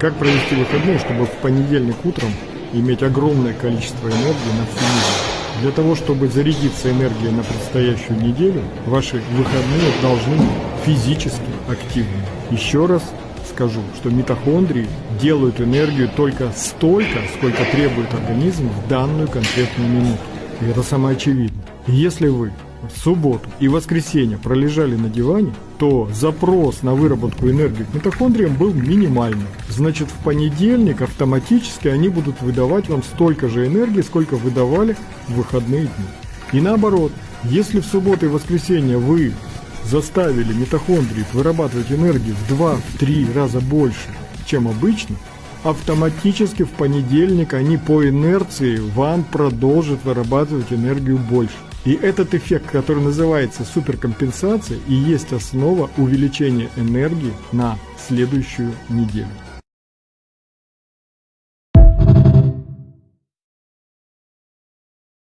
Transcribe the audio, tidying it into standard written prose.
Как провести выходные, чтобы в понедельник утром иметь огромное количество энергии на всю неделю? Для того, чтобы зарядиться энергией на предстоящую неделю, ваши выходные должны быть физически активны. Еще раз скажу, что митохондрии делают энергию только столько, сколько требует организм в данную конкретную минуту. И это самое очевидное. Если вы в субботу и воскресенье пролежали на диване, то запрос на выработку энергии к митохондриям был минимальный. Значит, в понедельник автоматически они будут выдавать вам столько же энергии, сколько выдавали в выходные дни. И наоборот, если в субботу и воскресенье вы заставили митохондрии вырабатывать энергию в 2-3 раза больше, чем обычно, автоматически в понедельник они по инерции вам продолжат вырабатывать энергию больше. И этот эффект, который называется суперкомпенсация, и есть основа увеличения энергии на следующую неделю.